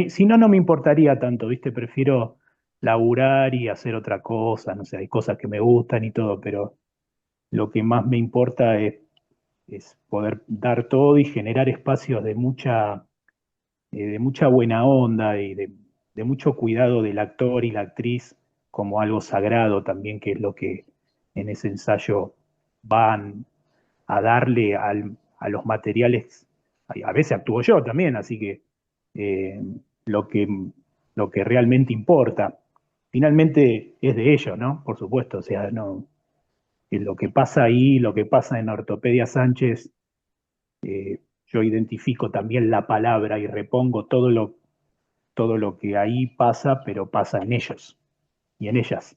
si no, no me importaría tanto, ¿viste? Prefiero laburar y hacer otra cosa, no sé, hay cosas que me gustan y todo, pero lo que más me importa es poder dar todo y generar espacios de mucha buena onda y de mucho cuidado del actor y la actriz como algo sagrado también, que es lo que en ese ensayo van a darle a los materiales. A veces actúo yo también, así que eh, lo que, lo que realmente importa, finalmente es de ellos, ¿no? Por supuesto, o sea, no, lo que pasa ahí, lo que pasa en Ortopedia Sánchez, yo identifico también la palabra y repongo todo lo que ahí pasa, pero pasa en ellos y en ellas.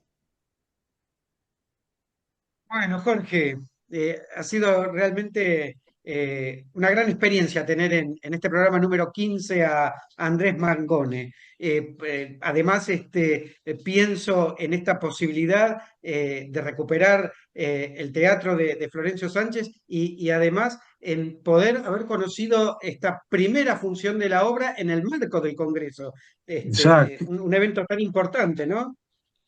Bueno, Jorge, ha sido realmente una gran experiencia tener en este programa número 15 a Andrés Mangone. Además, pienso en esta posibilidad de recuperar el teatro de Florencio Sánchez y además en poder haber conocido esta primera función de la obra en el marco del Congreso. Exacto. Un evento tan importante, ¿no?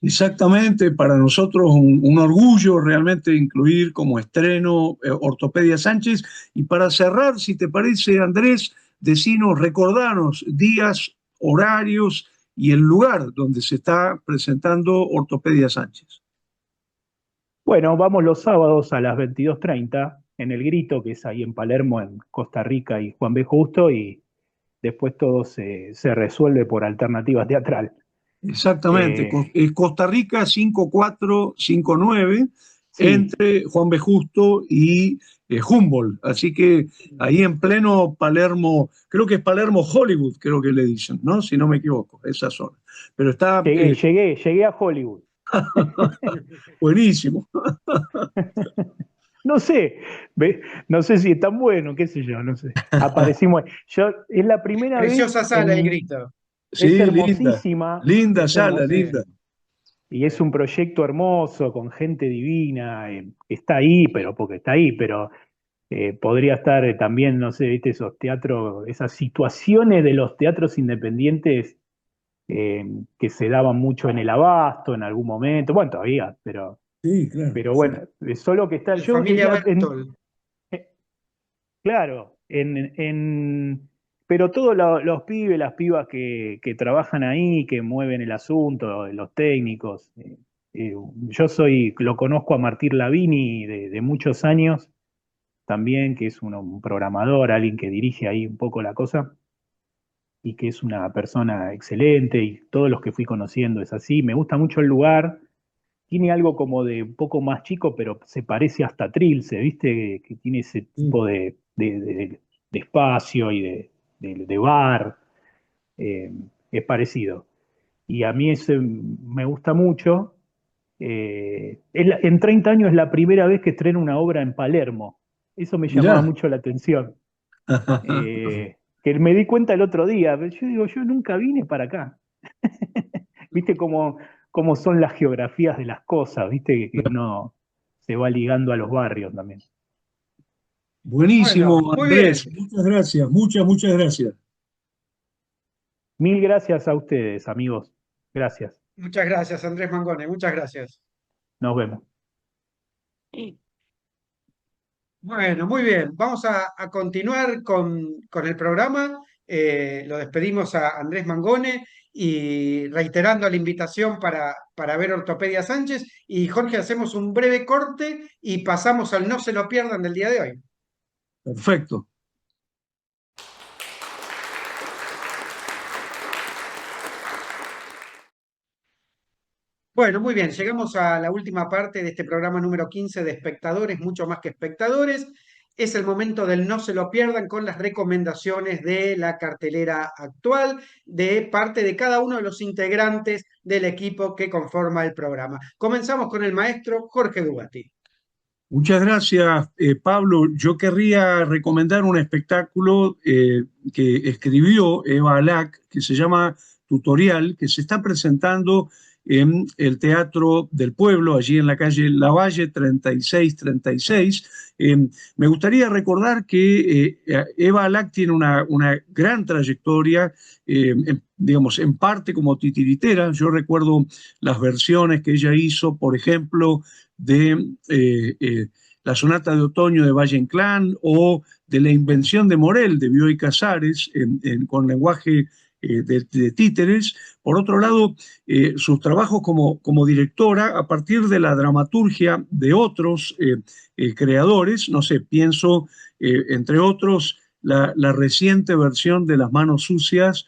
Exactamente, para nosotros un orgullo realmente incluir como estreno Ortopedia Sánchez. Y para cerrar, si te parece, Andrés, decinos, recordanos días, horarios y el lugar donde se está presentando Ortopedia Sánchez. Bueno, vamos los sábados a las 22:30 en El Grito, que es ahí en Palermo, en Costa Rica y Juan B. Justo, y después todo se resuelve por alternativa teatral. Exactamente, Costa Rica 5459 Sí, entre Juan B. Justo y Humboldt. Así que ahí en pleno Palermo, creo que es Palermo Hollywood, creo que le dicen, ¿no? Si no me equivoco, esa zona. Pero está llegué a Hollywood. buenísimo. No sé, no sé si es tan bueno, qué sé yo, no sé. Aparecimos. Es la primera vez Preciosa sala, El Grito. es Sí, linda, hermosísima, linda es sala, hermosísima. linda. Y es un proyecto hermoso, con gente divina, está ahí, pero porque está ahí, pero podría estar también, no sé, viste, esos teatros, esas situaciones de los teatros independientes que se daban mucho en el Abasto en algún momento, bueno, todavía, Sí, claro. pero bueno, solo que está, De familia Bertol. eh, claro, pero todos los pibes, las pibas que trabajan ahí, que mueven el asunto, los técnicos, lo conozco a Martín Lavini de muchos años también, que es un programador, alguien que dirige ahí un poco la cosa y que es una persona excelente y todos los que fui conociendo es así. Me gusta mucho el lugar, tiene algo como de un poco más chico, pero se parece hasta a Trilce, ¿viste? Que tiene ese Sí. tipo de espacio y de bar, eh, es parecido. Y a mí ese me gusta mucho. En 30 años es la primera vez que estreno una obra en Palermo. Eso me llamaba Mirá. mucho la atención. Que me di cuenta el otro día. Yo digo, yo nunca vine para acá. ¿Viste cómo son las geografías de las cosas? ¿Viste que uno se va ligando a los barrios también? Bueno, Buenísimo, muy bien. Andrés. Muchas gracias, muchas gracias. Mil gracias a ustedes, amigos. Gracias. Muchas gracias, Andrés Mangone. Muchas gracias. Nos vemos. Bueno, muy bien. Vamos a continuar con el programa. Lo despedimos a Andrés Mangone y reiterando la invitación para ver Ortopedia Sánchez. Y Jorge, hacemos un breve corte y pasamos al No se lo pierdan del día de hoy. Perfecto. Bueno, muy bien, llegamos a la última parte de este programa número 15 de espectadores, mucho más que espectadores. Es el momento del no se lo pierdan con las recomendaciones de la cartelera actual de parte de cada uno de los integrantes del equipo que conforma el programa. Comenzamos con el maestro Jorge Dugati. Muchas gracias, Pablo. Yo querría recomendar un espectáculo que escribió Eva Alac, que se llama Tutorial, que se está presentando en el Teatro del Pueblo, allí en la calle Lavalle 3636. Me gustaría recordar que Eva Alac tiene una gran trayectoria, digamos, en parte como titiritera. Yo recuerdo las versiones que ella hizo, por ejemplo, de la sonata de otoño de Valle Inclán o de la invención de Morel de Bioy Casares con lenguaje de títeres. Por otro lado, sus trabajos como directora a partir de la dramaturgia de otros creadores, no sé, pienso entre otros la reciente versión de Las manos sucias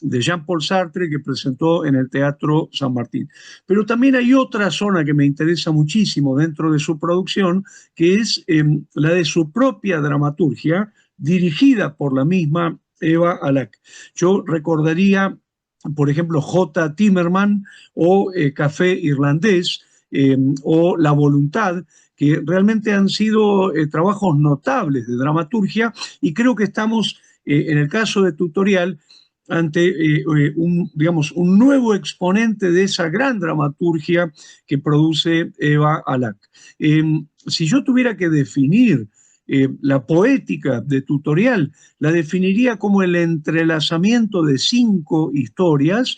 de Jean-Paul Sartre que presentó en el Teatro San Martín. Pero también hay otra zona que me interesa muchísimo dentro de su producción, que es la de su propia dramaturgia, dirigida por la misma Eva Alac. Yo recordaría, por ejemplo, J. Timerman o Café Irlandés o La Voluntad, que realmente han sido trabajos notables de dramaturgia, y creo que estamos, en el caso de Tutorial, ante digamos, un nuevo exponente de esa gran dramaturgia que produce Eva Alac. Si yo tuviera que definir la poética de Tutorial, la definiría como el entrelazamiento de 5 historias,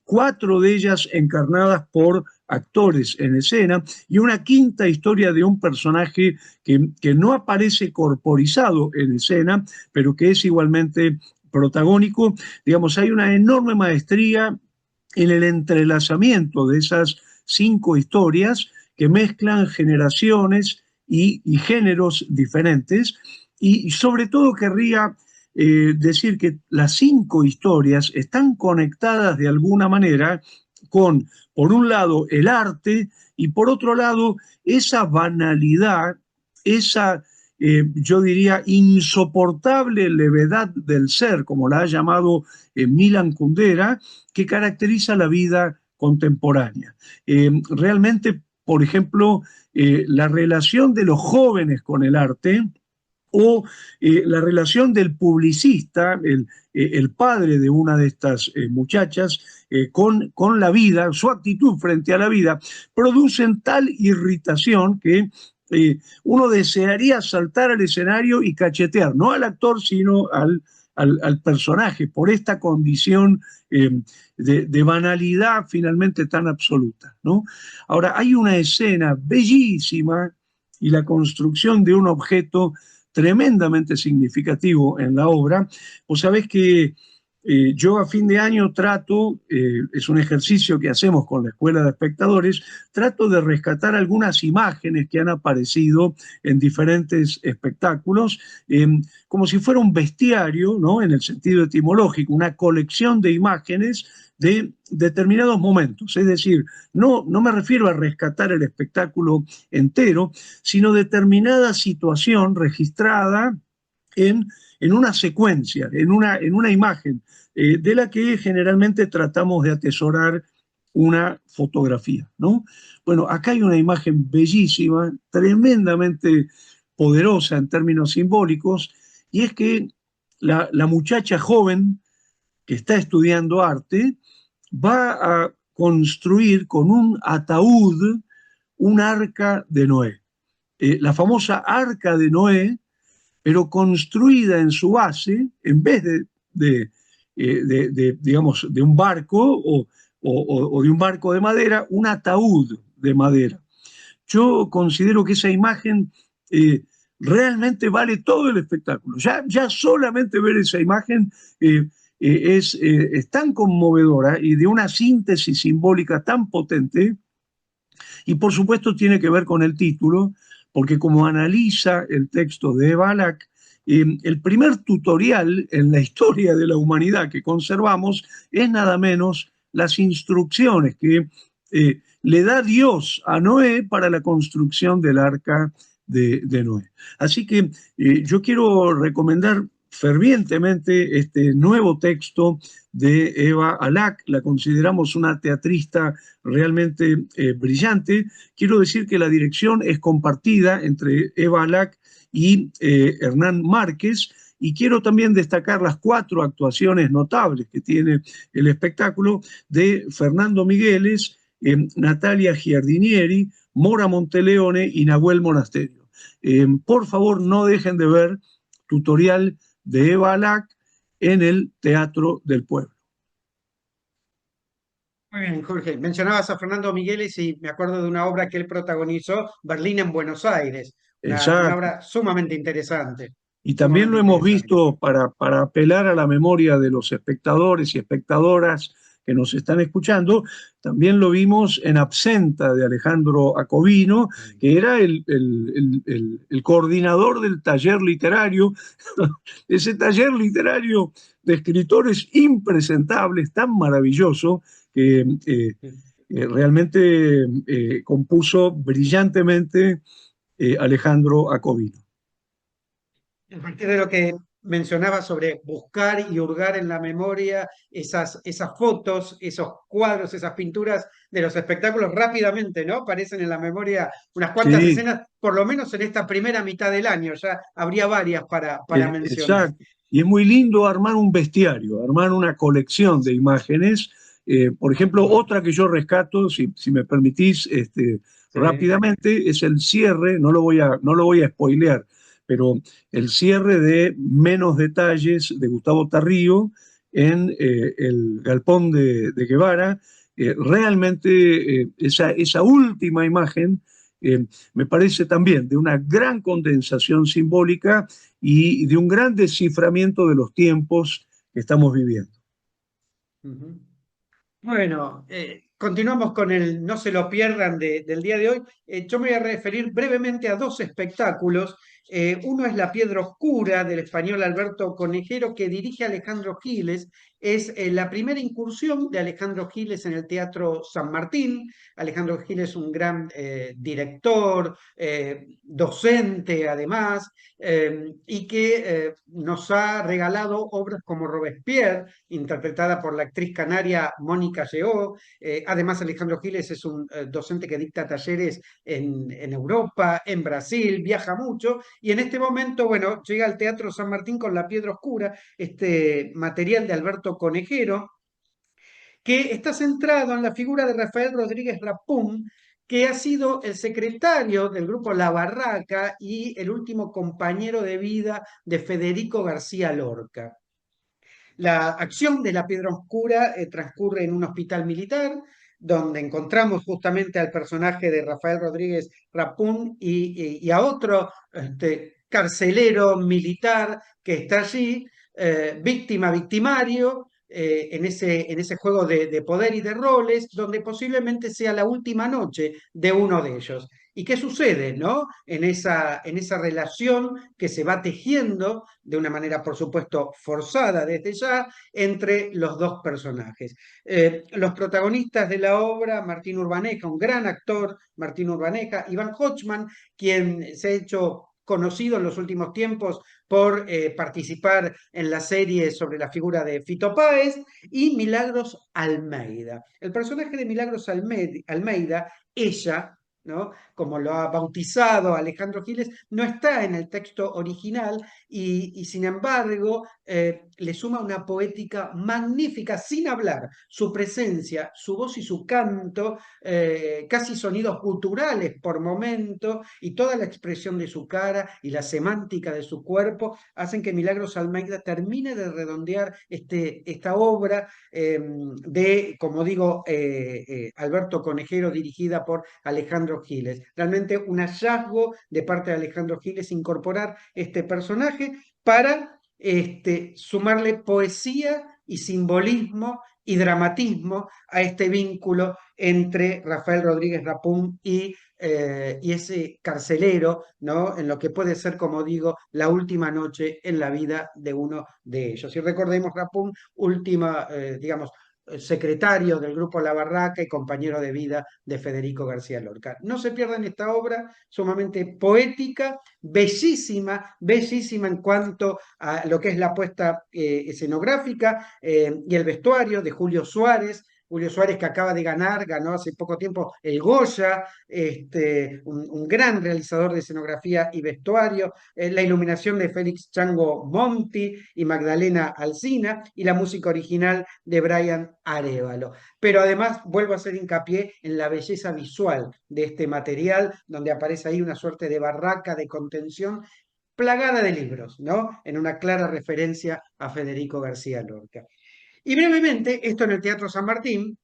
4 de ellas encarnadas por actores en escena, y una quinta historia de un personaje que no aparece corporizado en escena, pero que es igualmente protagónico. Digamos, hay una enorme maestría en el entrelazamiento de esas 5 historias que mezclan generaciones y géneros diferentes, y sobre todo querría decir que las 5 historias están conectadas de alguna manera con, por un lado, el arte, y por otro lado, esa banalidad, esa, yo diría, insoportable levedad del ser, como la ha llamado Milan Kundera, que caracteriza la vida contemporánea. Realmente, por ejemplo, la relación de los jóvenes con el arte, o la relación del publicista, el padre de una de estas muchachas, con la vida, su actitud frente a la vida, producen tal irritación que uno desearía saltar al escenario y cachetear, no al actor, sino al personaje, por esta condición de banalidad finalmente tan absoluta, ¿no? Ahora, hay una escena bellísima y la construcción de un objeto tremendamente significativo en la obra. Vos sabés que yo a fin de año trato, es un ejercicio que hacemos con la Escuela de Espectadores, trato de rescatar algunas imágenes que han aparecido en diferentes espectáculos, como si fuera un bestiario, ¿no? En el sentido etimológico, una colección de imágenes de determinados momentos. Es decir, no me refiero a rescatar el espectáculo entero, sino determinada situación registrada en una secuencia, en una imagen, de la que generalmente tratamos de atesorar una fotografía, ¿no? Bueno, acá hay una imagen bellísima, tremendamente poderosa en términos simbólicos, y es que la muchacha joven que está estudiando arte va a construir con un ataúd un arca de Noé. La famosa arca de Noé, pero construida en su base, en vez digamos, de un barco o de un barco de madera, un ataúd de madera. Yo considero que esa imagen realmente vale todo el espectáculo. Ya solamente ver esa imagen es tan conmovedora y de una síntesis simbólica tan potente, y por supuesto tiene que ver con el título, porque como analiza el texto de Balak, el primer tutorial en la historia de la humanidad que conservamos es nada menos las instrucciones que le da Dios a Noé para la construcción del arca de Noé. Así que yo quiero recomendar fervientemente este nuevo texto de Eva Alac. La consideramos una teatrista realmente brillante. Quiero decir que la dirección es compartida entre Eva Alac y Hernán Márquez, y quiero también destacar las 4 actuaciones notables que tiene el espectáculo de Fernando Migueles, Natalia Giardinieri, Mora Monteleone y Nahuel Monasterio. Por favor, no dejen de ver Tutorial de Eva Alac en el Teatro del Pueblo. Muy bien, Jorge. Mencionabas a Fernando Migueles y me acuerdo de una obra que él protagonizó, Berlín en Buenos Aires, una Exacto. obra sumamente interesante, Y también lo sumamente hemos interesante. visto para apelar a la memoria de los espectadores y espectadoras que nos están escuchando. También lo vimos en Absenta de Alejandro Acovino, que era el coordinador del taller literario, ese taller literario de escritores impresentables, tan maravilloso, que realmente compuso brillantemente Alejandro Acovino. A partir de lo que mencionaba sobre buscar y hurgar en la memoria esas fotos, esos cuadros, esas pinturas de los espectáculos rápidamente, ¿no? Aparecen en la memoria unas cuantas Sí, escenas, por lo menos en esta primera mitad del año, ya habría varias para mencionar. exacto. Y es muy lindo armar un bestiario, armar una colección de imágenes. Por ejemplo, otra que yo rescato, si me permitís, Sí. rápidamente, es el cierre, no lo voy a spoilear, pero el cierre de Menos Detalles de Gustavo Tarrío en el Galpón de Guevara. Realmente esa última imagen me parece también de una gran condensación simbólica y de un gran desciframiento de los tiempos que estamos viviendo. Ujú. Bueno, continuamos con el no se lo pierdan del día de hoy. Yo me voy a referir brevemente a dos espectáculos. Uno es La Piedra Oscura del español Alberto Conejero que dirige Alejandro Giles. Es la primera incursión de Alejandro Giles en el Teatro San Martín. Alejandro Giles es un gran director, docente además, y que nos ha regalado obras como Robespierre, interpretada por la actriz canaria Mónica Lleó. Además, Alejandro Giles es un docente que dicta talleres en Europa, en Brasil, viaja mucho y en este momento, bueno, llega al Teatro San Martín con La Piedra Oscura, este material de Alberto Conejero, que está centrado en la figura de Rafael Rodríguez Rapún, que ha sido el secretario del grupo La Barraca y el último compañero de vida de Federico García Lorca. La acción de La Piedra Oscura transcurre en un hospital militar, donde encontramos justamente al personaje de Rafael Rodríguez Rapún y a otro carcelero militar que está allí, víctima, victimario, en ese juego de poder y de roles, donde posiblemente sea la última noche de uno de ellos. ¿Y qué sucede, no? En esa relación que se va tejiendo de una manera, por supuesto, forzada desde ya, entre los dos personajes. Los protagonistas de la obra, Martín Urbaneja, un gran actor, Martín Urbaneja, Iván Hochman, quien se ha hecho conocido en los últimos tiempos por participar en la serie sobre la figura de Fito Páez, y Milagros Almeida. El personaje de Milagros Almeida, ella, ¿no? Como lo ha bautizado Alejandro Giles, no está en el texto original y sin embargo le suma una poética magnífica, sin hablar, su presencia, su voz y su canto, casi sonidos guturales por momento, y toda la expresión de su cara y la semántica de su cuerpo hacen que Milagros Almeida termine de redondear esta obra de, como digo, Alberto Conejero, dirigida por Alejandro Giles. Realmente un hallazgo de parte de Alejandro Giles incorporar este personaje para sumarle poesía y simbolismo y dramatismo a este vínculo entre Rafael Rodríguez Rapún y ese carcelero, ¿no? En lo que puede ser, como digo, la última noche en la vida de uno de ellos. Y recordemos, Rapún, última, digamos, secretario del grupo La Barraca y compañero de vida de Federico García Lorca. No se pierdan esta obra sumamente poética, bellísima, bellísima en cuanto a lo que es la puesta escenográfica y el vestuario de Julio Suárez. Julio Suárez que acaba de ganó hace poco tiempo el Goya, un gran realizador de escenografía y vestuario, la iluminación de Félix Chango Monti y Magdalena Alsina y la música original de Brian Arevalo. Pero además vuelvo a hacer hincapié en la belleza visual de este material, donde aparece ahí una suerte de barraca de contención plagada de libros, ¿no? En una clara referencia a Federico García Lorca. Y brevemente, esto en el Teatro San Martín,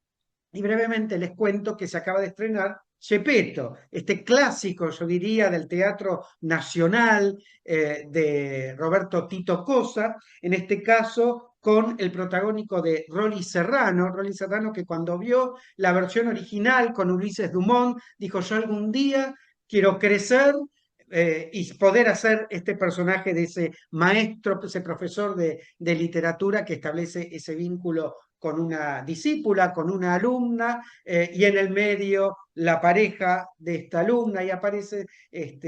y brevemente les cuento que se acaba de estrenar Gepetto, este clásico, yo diría, del teatro nacional de Roberto Tito Cosa, en este caso con el protagónico de Rolly Serrano que cuando vio la versión original con Ulises Dumont, dijo: yo algún día quiero crecer y poder hacer este personaje de ese maestro, ese profesor de literatura que establece ese vínculo con una discípula, con una alumna, y en el medio la pareja de esta alumna y aparece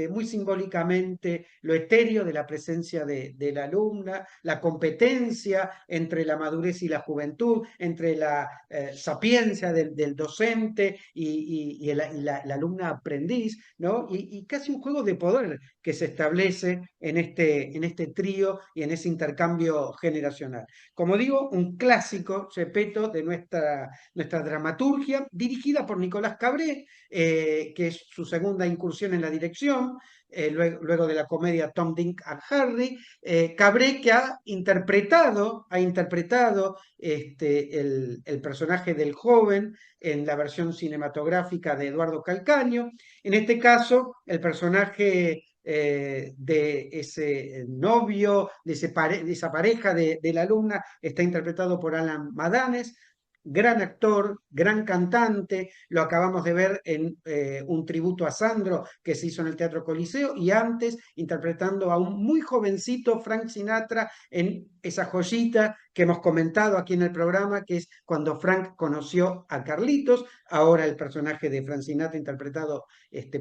muy simbólicamente lo etéreo de la presencia de la alumna, la competencia entre la madurez y la juventud, entre la sapiencia del docente y la alumna aprendiz, ¿no? Y casi un juego de poder que se establece en este trío y en ese intercambio generacional. Como digo, un clásico, Gepetto, de nuestra dramaturgia, dirigida por Nicolás Cabré, que es su segunda incursión en la dirección, luego de la comedia Tom, Dick and Harry. Cabré, que ha interpretado el personaje del joven en la versión cinematográfica de Eduardo Calcaño. En este caso, el personaje de ese novio, de esa pareja de la alumna, está interpretado por Alan Madanes, gran actor, gran cantante. Lo acabamos de ver en un tributo a Sandro que se hizo en el Teatro Coliseo, y antes interpretando a un muy jovencito Frank Sinatra en esa joyita que hemos comentado aquí en el programa, que es Cuando Frank conoció a Carlitos. Ahora el personaje de Frank Sinatra interpretado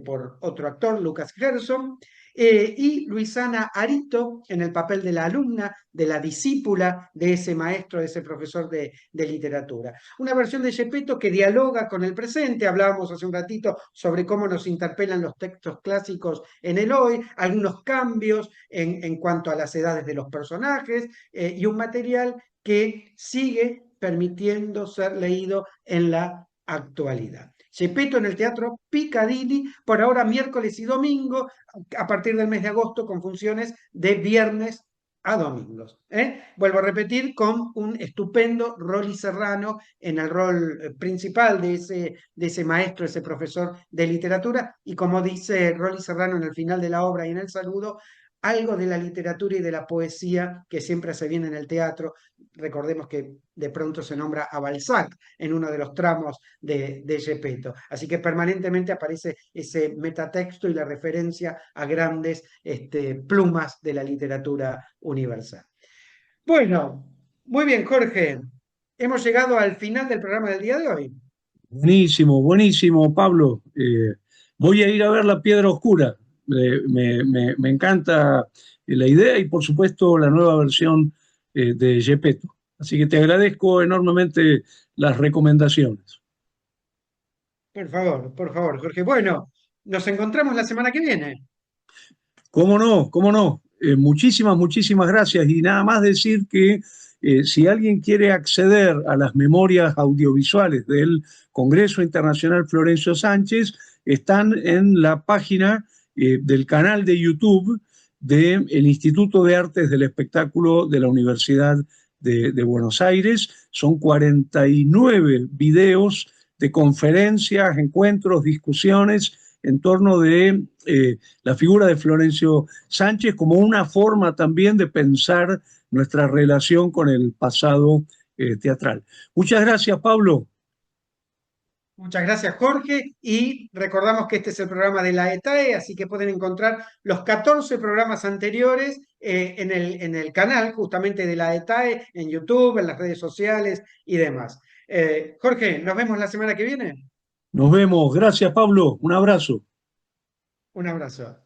por otro actor, Lucas Gerson. Y Luisana Arito en el papel de la alumna, de la discípula de ese maestro, de ese profesor de literatura. Una versión de Gepetto que dialoga con el presente. Hablábamos hace un ratito sobre cómo nos interpelan los textos clásicos en el hoy, algunos cambios en cuanto a las edades de los personajes, y un material que sigue permitiendo ser leído en la actualidad. Gepetto en el Teatro Piccadilly, por ahora miércoles y domingo, a partir del mes de agosto, con funciones de viernes a domingos. Vuelvo a repetir, con un estupendo Rolly Serrano en el rol principal de ese maestro, ese profesor de literatura, y como dice Rolly Serrano en el final de la obra y en el saludo, algo de la literatura y de la poesía que siempre se viene en el teatro. Recordemos que de pronto se nombra a Balzac en uno de los tramos de Gepetto. Así que permanentemente aparece ese metatexto y la referencia a grandes plumas de la literatura universal. Bueno, muy bien, Jorge. Hemos llegado al final del programa del día de hoy. Buenísimo, buenísimo, Pablo. Voy a ir a ver La Piedra Oscura. Me encanta la idea y, por supuesto, la nueva versión de Gepetto. Así que te agradezco enormemente las recomendaciones. Por favor, Jorge. Bueno, nos encontramos la semana que viene. ¿Cómo no? ¿Cómo no? Muchísimas, muchísimas gracias. Y nada más decir que si alguien quiere acceder a las memorias audiovisuales del Congreso Internacional Florencio Sánchez, están en la página del canal de YouTube del Instituto de Artes del Espectáculo de la Universidad de Buenos Aires. Son 49 videos de conferencias, encuentros, discusiones en torno de la figura de Florencio Sánchez como una forma también de pensar nuestra relación con el pasado teatral. Muchas gracias, Pablo. Muchas gracias, Jorge. Y recordamos que este es el programa de la ETAE, así que pueden encontrar los 14 programas anteriores en el canal justamente de la ETAE, en YouTube, en las redes sociales y demás. Jorge, nos vemos la semana que viene. Nos vemos. Gracias, Pablo. Un abrazo. Un abrazo.